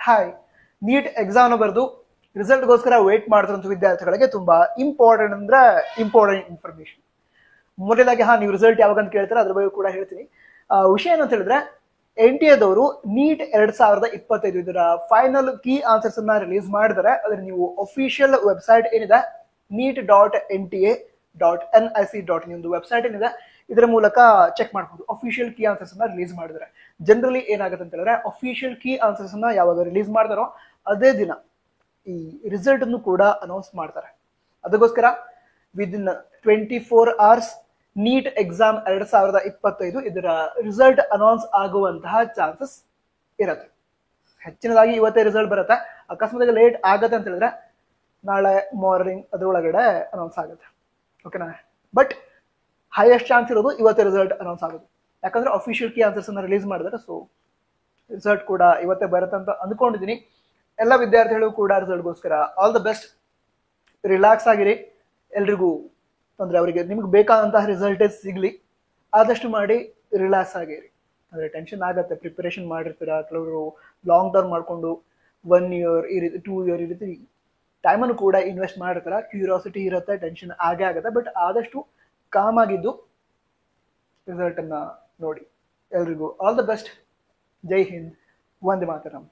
Hi, NEET exam ಬರೆದು ರಿಸಲ್ಟ್ಗೋಸ್ಕರ wait ಮಾಡ್ತಿರೋ ವಿದ್ಯಾರ್ಥಿಗಳಿಗೆ ತುಂಬಾ ಇಂಪಾರ್ಟೆಂಟ್ ಇನ್ಫಾರ್ಮೇಶನ್. ಮೊದಲಾಗಿ ನೀವು ರಿಸಲ್ಟ್ ಯಾವಾಗ ಅಂತ ಕೇಳ್ತಾರೆ, ಅದ್ರ ಬಗ್ಗೆ ಕೂಡ ಹೇಳ್ತೀನಿ. ವಿಷಯ ಏನಂತ ಹೇಳಿದ್ರೆ, NTA ನೀಟ್ 2025 ಇದರ ಫೈನಲ್ ಕೀ ಆನ್ಸರ್ಸ್ ಅನ್ನ ರಿಲೀಸ್ ಮಾಡಿದರೆ. ಅದ್ರ ನೀವು ಅಫಿಷಿಯಲ್ ವೆಬ್ಸೈಟ್ ಏನಿದೆ NEET.NTA.NIC.in ಒಂದು ವೆಬ್ಸೈಟ್ ಏನಿದೆ, ಇದರ ಮೂಲಕ ಚೆಕ್ ಮಾಡಬಹುದು. ಅಫಿಷಿಯಲ್ ಕೀ ಆನ್ಸರ್ಸ್ ಅನ್ನ ರಿಲೀಸ್ ಮಾಡಿದ್ರೆ ಜನರಲಿ ಏನಾಗುತ್ತೆ ಅಂತ ಹೇಳಿದ್ರೆ, ಅಫಿಷಿಯಲ್ ಕೀ ಆನ್ಸರ್ಸ್ ಅನ್ನ ಯಾವಾಗ ರಿಲೀಸ್ ಮಾಡ್ತಾರೋ ಅದೇ ದಿನ ಈ ರಿಸಲ್ಟ್ ಅನ್ನು ಕೂಡ ಅನೌನ್ಸ್ ಮಾಡ್ತಾರೆ. ಅದಕ್ಕೋಸ್ಕರ ವಿದಿನ್ 24 hours ನೀಟ್ ಎಕ್ಸಾಮ್ 2025 ಇದರ ರಿಸಲ್ಟ್ ಅನೌನ್ಸ್ ಆಗುವಂತಹ ಚಾನ್ಸಸ್ ಇರುತ್ತೆ. ಹೆಚ್ಚಿನದಾಗಿ ಇವತ್ತೇ ರಿಸಲ್ಟ್ ಬರುತ್ತೆ. ಅಕಸ್ಮಾತ್ ಲೇಟ್ ಆಗತ್ತೆ ಅಂತ ಹೇಳಿದ್ರೆ ನಾಳೆ ಮಾರ್ನಿಂಗ್ ಅದರೊಳಗಡೆ ಅನೌನ್ಸ್ ಆಗುತ್ತೆ. ಓಕೆನಾ? ಬಟ್ ಹೈಯೆಸ್ಟ್ ಚಾನ್ಸ್ ಇರೋದು ಇವತ್ತೇ ರಿಸಲ್ಟ್ ಅನೌನ್ಸ್ ಆಗೋದು. ಯಾಕಂದ್ರೆ ಅಫಿಷಿಯಲ್ ಕೀ ಆನ್ಸರ್ಸ್ ಅನ್ನ ರಿಲೀಸ್ ಮಾಡಿದ್ರೆ, ಸೊ ರಿಸಲ್ಟ್ ಕೂಡ ಇವತ್ತೇ ಬರುತ್ತೆ ಅಂತ ಅಂದ್ಕೊಂಡಿದ್ದೀನಿ. ಎಲ್ಲ ವಿದ್ಯಾರ್ಥಿಗಳು ಕೂಡ ರಿಸಲ್ಟ್ಗೋಸ್ಕರ ಆಲ್ ದ ಬೆಸ್ಟ್. ರಿಲ್ಯಾಕ್ಸ್ ಆಗಿರಿ. ಎಲ್ರಿಗೂ ಅಂದ್ರೆ ಅವರಿಗೆ ನಿಮ್ಗೆ ಬೇಕಾದಂತಹ ರಿಸಲ್ಟೇ ಸಿಗ್ಲಿ. ಆದಷ್ಟು ಮಾಡಿ ರಿಲ್ಯಾಕ್ಸ್ ಆಗಿರಿ. ಅಂದ್ರೆ ಟೆನ್ಷನ್ ಆಗತ್ತೆ. ಪ್ರಿಪರೇಷನ್ ಮಾಡಿರ್ತೀರಾ, ಕೆಲವರು ಲಾಂಗ್ ಟರ್ಮ್ ಮಾಡ್ಕೊಂಡು 1 year ಈ ರೀತಿ 2 year ಈ ರೀತಿ ಟೈಮನ್ನು ಕೂಡ ಇನ್ವೆಸ್ಟ್ ಮಾಡಿರ್ತಾರ. ಕ್ಯೂರಿಯಾಸಿಟಿ ಇರುತ್ತೆ, ಟೆನ್ಷನ್ ಆಗೇ ಆಗುತ್ತೆ. ಬಟ್ ಆದಷ್ಟು ಕಾಮ್ ಆಗಿದ್ದು ರಿಸಲ್ಟ್ ಅನ್ನ ನೋಡಿ. ಎಲ್ರಿಗೂ all the best. Jai Hind, Vande Mataram.